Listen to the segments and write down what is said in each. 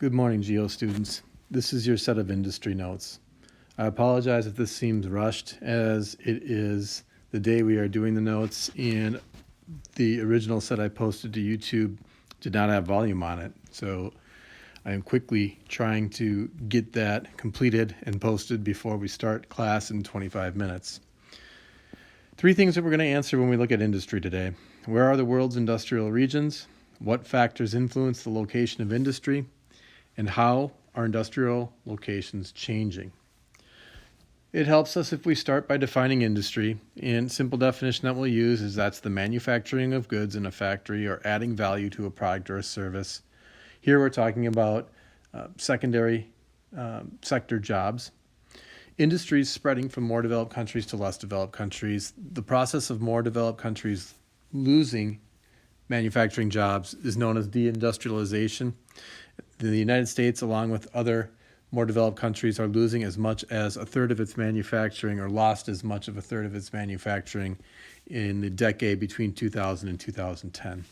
Good morning, Geo students. This is your set of industry notes. I apologize if this seems rushed, as it is the day we are doing the notes, and the original set I posted to YouTube did not have volume on it. So I am quickly trying to get that completed and posted before we start class in 25 minutes. Three things that we're going to answer when we look at industry today. Where are the world's industrial regions? What factors influence the location of industry? And how are industrial locations changing? It helps us if we start by defining industry. And simple definition that we'll use is that's the manufacturing of goods in a factory or adding value to a product or a service. Here we're talking about secondary sector jobs. Industries spreading from more developed countries to less developed countries. The process of more developed countries losing manufacturing jobs is known as deindustrialization. The United States, along with other more developed countries, are losing as much as a third of its manufacturing, or lost as much of a third of its manufacturing in the decade between 2000 and 2010.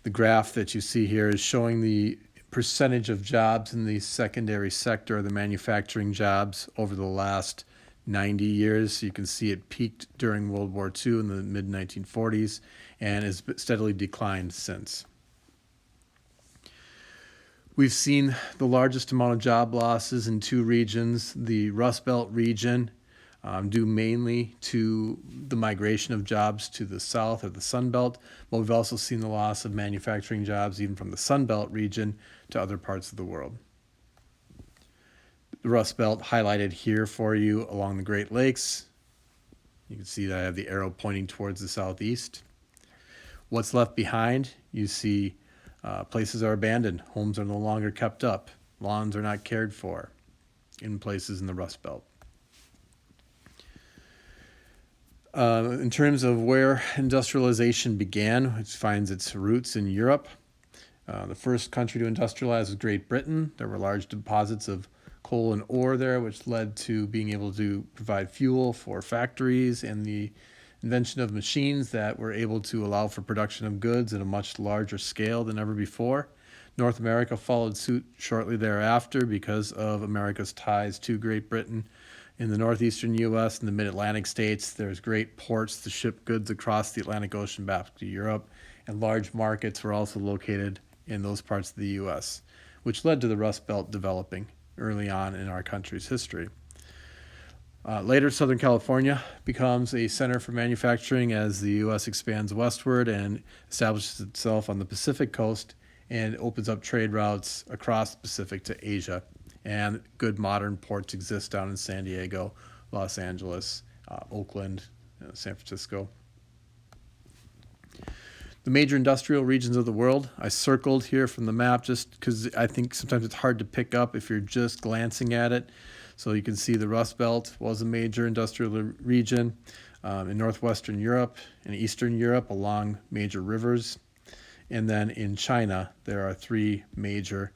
The graph that you see here is showing the percentage of jobs in the secondary sector, the manufacturing jobs, over the last 90 years. You can see it peaked during World War II in the mid-1940s and has steadily declined since. We've seen the largest amount of job losses in two regions, the Rust Belt region, due mainly to the migration of jobs to the south or the Sun Belt, but we've also seen the loss of manufacturing jobs even from the Sun Belt region to other parts of the world. The Rust Belt highlighted here for you along the Great Lakes. You can see that I have the arrow pointing towards the southeast. What's left behind? You see places are abandoned, homes are no longer kept up, lawns are not cared for in places in the Rust Belt. In terms of where industrialization began, it finds its roots in Europe. The first country to industrialize was Great Britain. There were large deposits of coal and ore there, which led to being able to provide fuel for factories and the invention of machines that were able to allow for production of goods at a much larger scale than ever before. North America followed suit shortly thereafter because of America's ties to Great Britain. In the northeastern U.S. and the mid-Atlantic states, there's great ports to ship goods across the Atlantic Ocean back to Europe, and large markets were also located in those parts of the U.S., which led to the Rust Belt developing early on in our country's history. Later, Southern California becomes a center for manufacturing as the U.S. expands westward and establishes itself on the Pacific coast and opens up trade routes across the Pacific to Asia. And good modern ports exist down in San Diego, Los Angeles, Oakland, San Francisco. The major industrial regions of the world, I circled here from the map just because I think sometimes it's hard to pick up if you're just glancing at it. So you can see the Rust Belt was a major industrial region in northwestern Europe and Eastern Europe along major rivers. And then in China, there are three major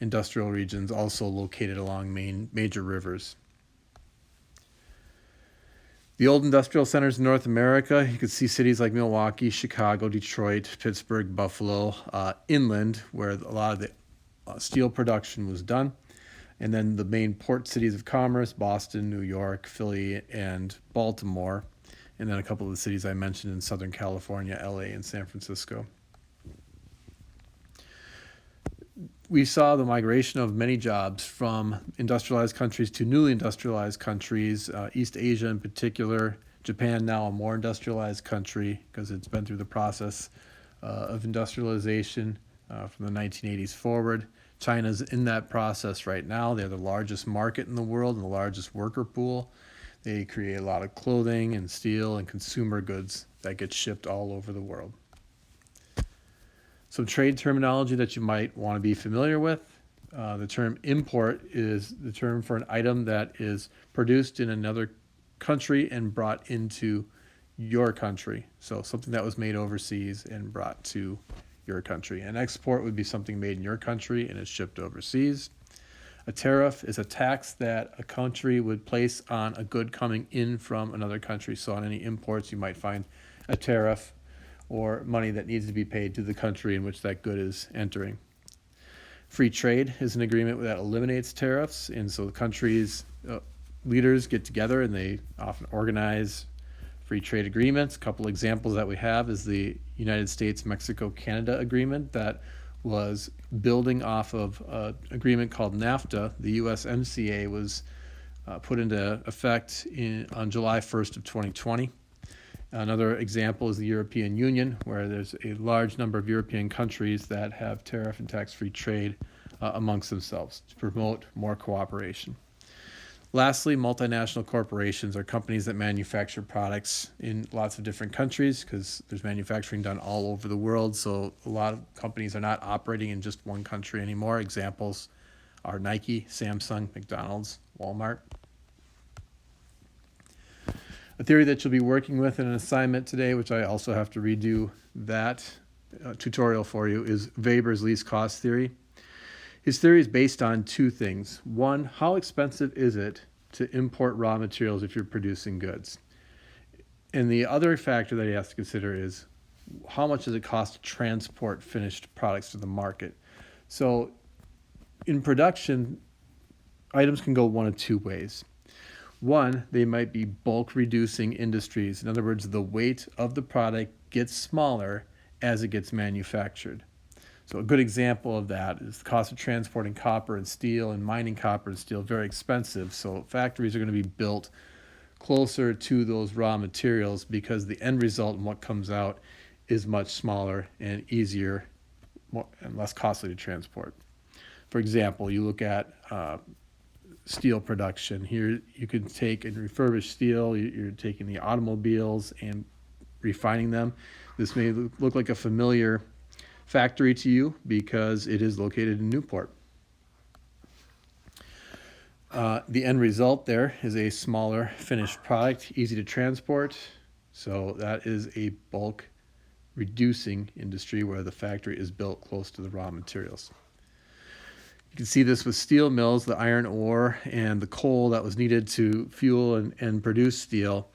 industrial regions also located along major rivers. The old industrial centers in North America, you can see cities like Milwaukee, Chicago, Detroit, Pittsburgh, Buffalo, inland, where a lot of the steel production was done. And then the main port cities of commerce, Boston, New York, Philly, and Baltimore. And then a couple of the cities I mentioned in Southern California, LA, and San Francisco. We saw the migration of many jobs from industrialized countries to newly industrialized countries, East Asia in particular, Japan now a more industrialized country because it's been through the process of industrialization from the 1980s forward. China's in that process right now. They're the largest market in the world and the largest worker pool. They create a lot of clothing and steel and consumer goods that get shipped all over the world. Some trade terminology that you might want to be familiar with. The term import is the term for an item that is produced in another country and brought into your country. So something that was made overseas and brought to your country. An export would be something made in your country and is shipped overseas. A tariff is a tax that a country would place on a good coming in from another country. So on any imports, you might find a tariff or money that needs to be paid to the country in which that good is entering. Free trade is an agreement that eliminates tariffs, and so the countries' leaders get together and they often organize free trade agreements. A couple examples that we have is the United States-Mexico-Canada agreement that was building off of an agreement called NAFTA. The USMCA was put into effect on July 1st of 2020. Another example is the European Union, where there's a large number of European countries that have tariff and tax-free trade amongst themselves to promote more cooperation. Lastly, multinational corporations are companies that manufacture products in lots of different countries because there's manufacturing done all over the world. So a lot of companies are not operating in just one country anymore. Examples are Nike, Samsung, McDonald's, Walmart. A theory that you'll be working with in an assignment today, which I also have to redo that tutorial for you, is Weber's least cost theory. His theory is based on two things. One, how expensive is it to import raw materials if you're producing goods? And the other factor that he has to consider is how much does it cost to transport finished products to the market? So in production, items can go one of two ways. One, they might be bulk reducing industries. In other words, the weight of the product gets smaller as it gets manufactured. So a good example of that is the cost of transporting copper and steel, and mining copper and steel very expensive. So factories are going to be built closer to those raw materials because the end result and what comes out is much smaller and easier and less costly to transport. For example, you look at steel production. Here you can take and refurbish steel. You're taking the automobiles and refining them. This may look like a familiar factory to you because it is located in Newport. The end result there is a smaller finished product, easy to transport. So that is a bulk reducing industry where the factory is built close to the raw materials. You can see this with steel mills. The iron ore and the coal that was needed to fuel and produce steel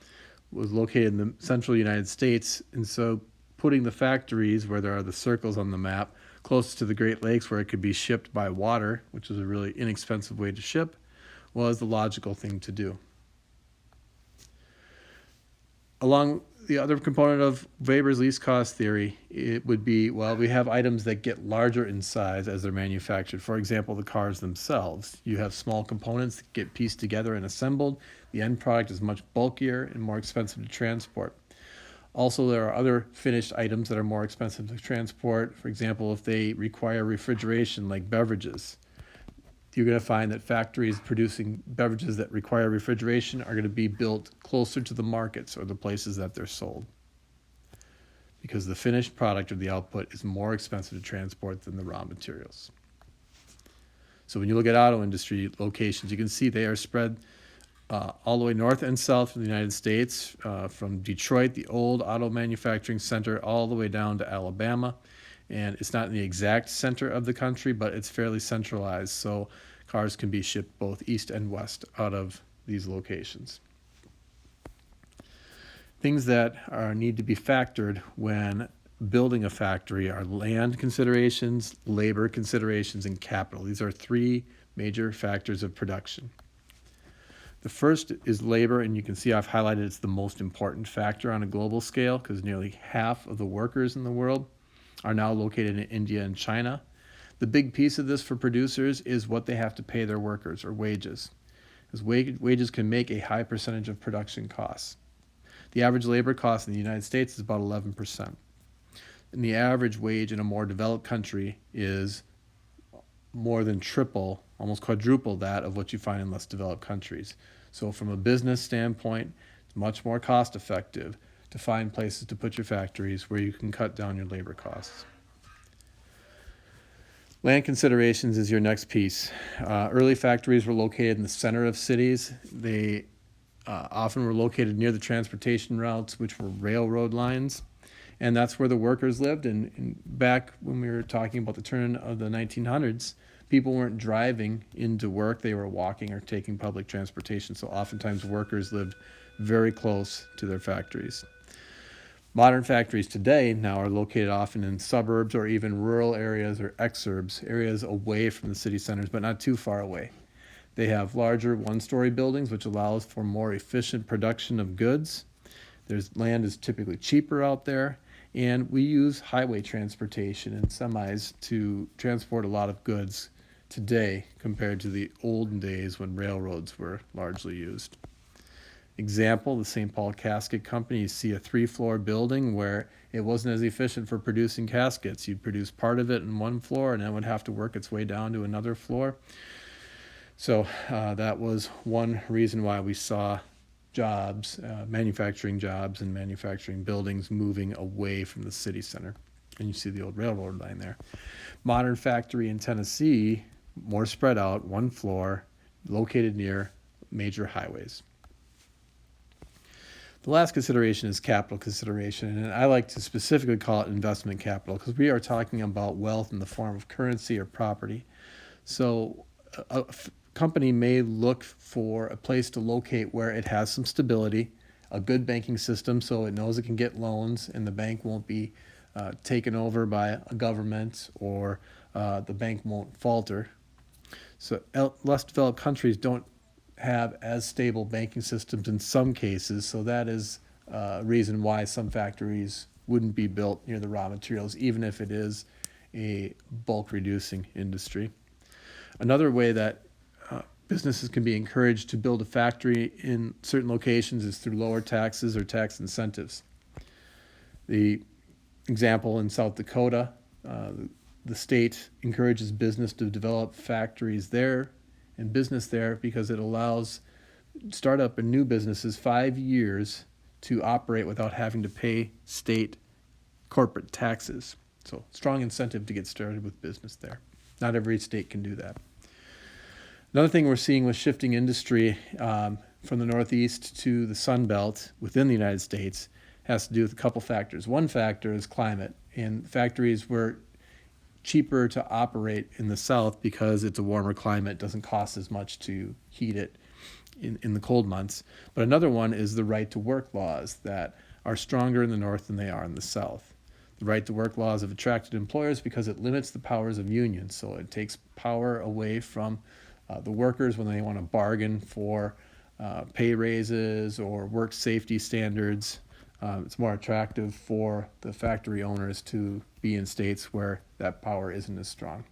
was located in the central United States. And so putting the factories where there are the circles on the map close to the Great Lakes where it could be shipped by water, which is a really inexpensive way to ship, was the logical thing to do. Along the other component of Weber's least cost theory, it would be, well, we have items that get larger in size as they're manufactured. For example, the cars themselves. You have small components that get pieced together and assembled. The end product is much bulkier and more expensive to transport. Also, there are other finished items that are more expensive to transport. For example, if they require refrigeration, like beverages, you're going to find that factories producing beverages that require refrigeration are going to be built closer to the markets or the places that they're sold, because the finished product or the output is more expensive to transport than the raw materials. So when you look at auto industry locations, you can see they are spread all the way north and south of the United States, from Detroit, the old auto manufacturing center, all the way down to Alabama. And it's not in the exact center of the country, but it's fairly centralized. So cars can be shipped both east and west out of these locations. Things that need to be factored when building a factory are land considerations, labor considerations, and capital. These are three major factors of production. The first is labor, and you can see I've highlighted it's the most important factor on a global scale because nearly half of the workers in the world are now located in India and China. The big piece of this for producers is what they have to pay their workers, or wages, because wages can make a high percentage of production costs. The average labor cost in the United States is about 11%. And the average wage in a more developed country is more than triple, almost quadruple that of what you find in less developed countries. So from a business standpoint, it's much more cost effective to find places to put your factories where you can cut down your labor costs. Land considerations is your next piece. Early factories were located in the center of cities. They often were located near the transportation routes, which were railroad lines. And that's where the workers lived. And back when we were talking about the turn of the 1900s, people weren't driving into work. They were walking or taking public transportation. So oftentimes workers lived very close to their factories. Modern factories today now are located often in suburbs or even rural areas or exurbs, areas away from the city centers, but not too far away. They have larger one-story buildings, which allows for more efficient production of goods. Land is typically cheaper out there, and we use highway transportation and semis to transport a lot of goods today compared to the olden days when railroads were largely used. Example, the St. Paul Casket Company, you see a 3-floor building where it wasn't as efficient for producing caskets. You'd produce part of it in one floor and then would have to work its way down to another floor. So that was one reason why we saw jobs, manufacturing jobs and manufacturing buildings moving away from the city center. And you see the old railroad line there. Modern factory in Tennessee, more spread out, one floor, located near major highways. The last consideration is capital consideration, and I like to specifically call it investment capital because we are talking about wealth in the form of currency or property. So a company may look for a place to locate where it has some stability, a good banking system so it knows it can get loans and the bank won't be taken over by a government or the bank won't falter. So less developed countries don't have as stable banking systems in some cases, so that is a reason why some factories wouldn't be built near the raw materials, even if it is a bulk reducing industry. Another way that businesses can be encouraged to build a factory in certain locations is through lower taxes or tax incentives. The example in South Dakota, the state encourages business to develop factories there and business there because it allows startup and new businesses 5 years to operate without having to pay state corporate taxes. So strong incentive to get started with business there. Not every state can do that. Another thing we're seeing with shifting industry from the Northeast to the Sun Belt within the United States has to do with a couple factors. One factor is climate, and factories were cheaper to operate in the South because it's a warmer climate. It doesn't cost as much to heat it in the cold months. But another one is the right to work laws that are stronger in the North than they are in the South. The right to work laws have attracted employers because it limits the powers of unions. So it takes power away from the workers when they want to bargain for pay raises or work safety standards. It's more attractive for the factory owners to be in states where that power isn't as strong.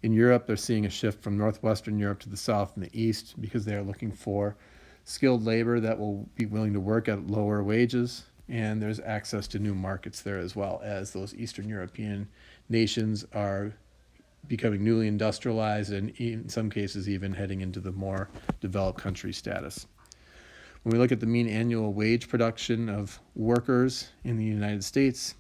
In Europe, they're seeing a shift from northwestern Europe to the south and the east because they are looking for skilled labor that will be willing to work at lower wages, and there's access to new markets there as well, as those Eastern European nations are becoming newly industrialized and in some cases even heading into the more developed country status. When we look at the mean annual wage production of workers in the United States,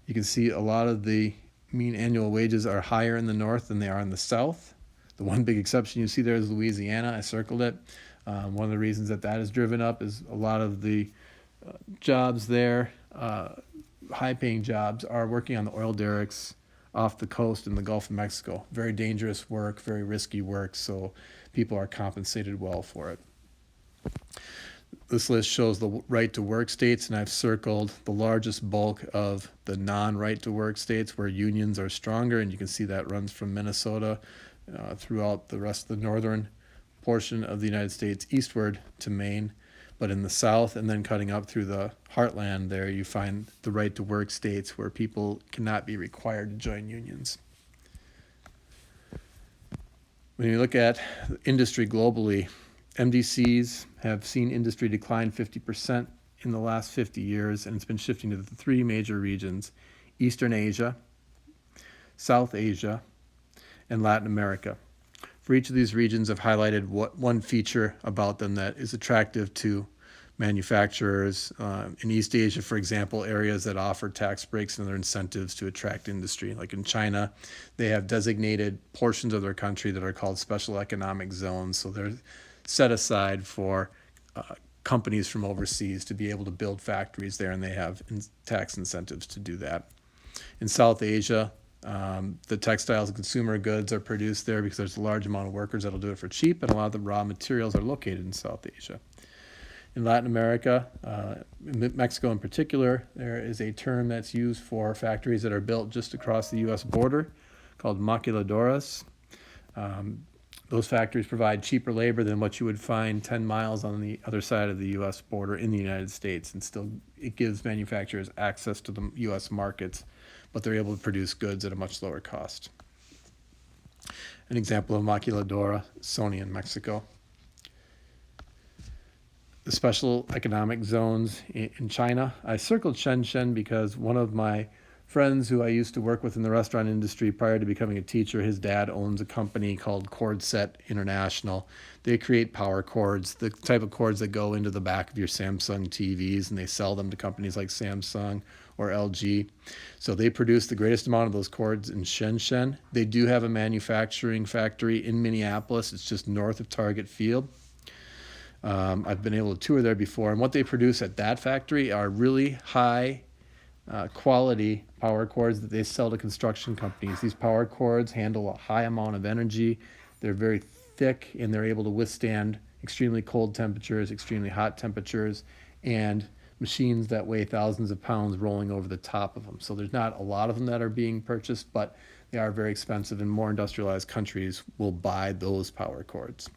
you can see a lot of the mean annual wages are higher in the north than they are in the south. The one big exception you see there is Louisiana. I circled it. One of the reasons that is driven up is a lot of the jobs there, high-paying jobs, are working on the oil derricks off the coast in the Gulf of Mexico. Very dangerous work, very risky work, so people are compensated well for it. This list shows the right-to-work states, and I've circled the largest bulk of the non-right-to-work states where unions are stronger, and you can see that runs from Minnesota throughout the rest of the northern portion of the United States eastward to Maine. But in the south and then cutting up through the heartland there, you find the right-to-work states where people cannot be required to join unions. When you look at industry globally, MDCs have seen industry decline 50% in the last 50 years, and it's been shifting to the three major regions: Eastern Asia, South Asia, and Latin America. For each of these regions, I've highlighted one feature about them that is attractive to manufacturers. In East Asia, for example, areas that offer tax breaks and other incentives to attract industry. Like in China, they have designated portions of their country that are called special economic zones. So they're set aside for companies from overseas to be able to build factories there, and they have tax incentives to do that. In South Asia, the textiles and consumer goods are produced there because there's a large amount of workers that'll do it for cheap, and a lot of the raw materials are located in South Asia. In Latin America, in Mexico in particular, there is a term that's used for factories that are built just across the U.S. border called maquiladoras. Those factories provide cheaper labor than what you would find 10 miles on the other side of the U.S. border in the United States, and still it gives manufacturers access to the U.S. markets, but they're able to produce goods at a much lower cost. An example of maquiladora, Sony in Mexico. The special economic zones in China. I circled Shenzhen because one of my friends who I used to work with in the restaurant industry prior to becoming a teacher, his dad owns a company called CordSet International. They create power cords, the type of cords that go into the back of your Samsung TVs, and they sell them to companies like Samsung or LG. So they produce the greatest amount of those cords in Shenzhen. They do have a manufacturing factory in Minneapolis. It's just north of Target Field. I've been able to tour there before, and what they produce at that factory are really high quality power cords that they sell to construction companies. These power cords handle a high amount of energy. They're very thick, and they're able to withstand extremely cold temperatures, extremely hot temperatures, and machines that weigh thousands of pounds rolling over the top of them. So there's not a lot of them that are being purchased, but they are very expensive, and more industrialized countries will buy those power cords.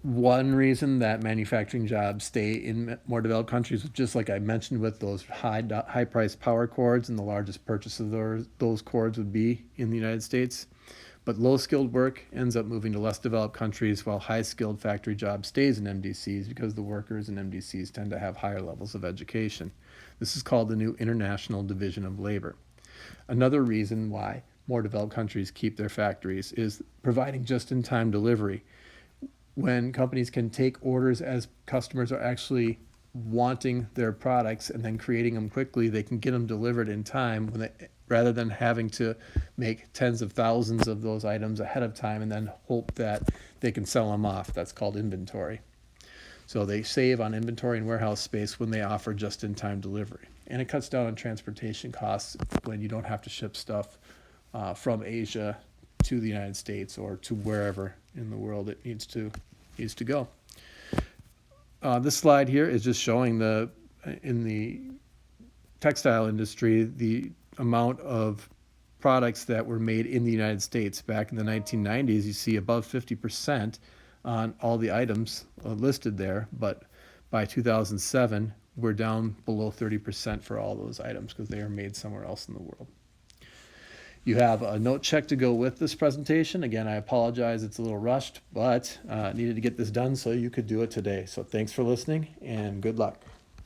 One reason that manufacturing jobs stay in more developed countries, just like I mentioned with those high-priced power cords, and the largest purchase of those cords would be in the United States. But low-skilled work ends up moving to less developed countries, while high-skilled factory job stays in MDCs because the workers in MDCs tend to have higher levels of education. This is called the new International Division of Labor. Another reason why more developed countries keep their factories is providing just-in-time delivery. When companies can take orders as customers are actually wanting their products and then creating them quickly, they can get them delivered in time rather than having to make tens of thousands of those items ahead of time and then hope that they can sell them off. That's called inventory. So they save on inventory and warehouse space when they offer just-in-time delivery. And it cuts down on transportation costs when you don't have to ship stuff from Asia to the United States or to wherever in the world it needs to go. This slide here is just showing in the textile industry, the amount of products that were made in the United States. Back in the 1990s, you see above 50% on all the items listed there, but by 2007, we're down below 30% for all those items because they are made somewhere else in the world. You have a note check to go with this presentation. Again, I apologize, it's a little rushed, but needed to get this done so you could do it today. So thanks for listening and good luck.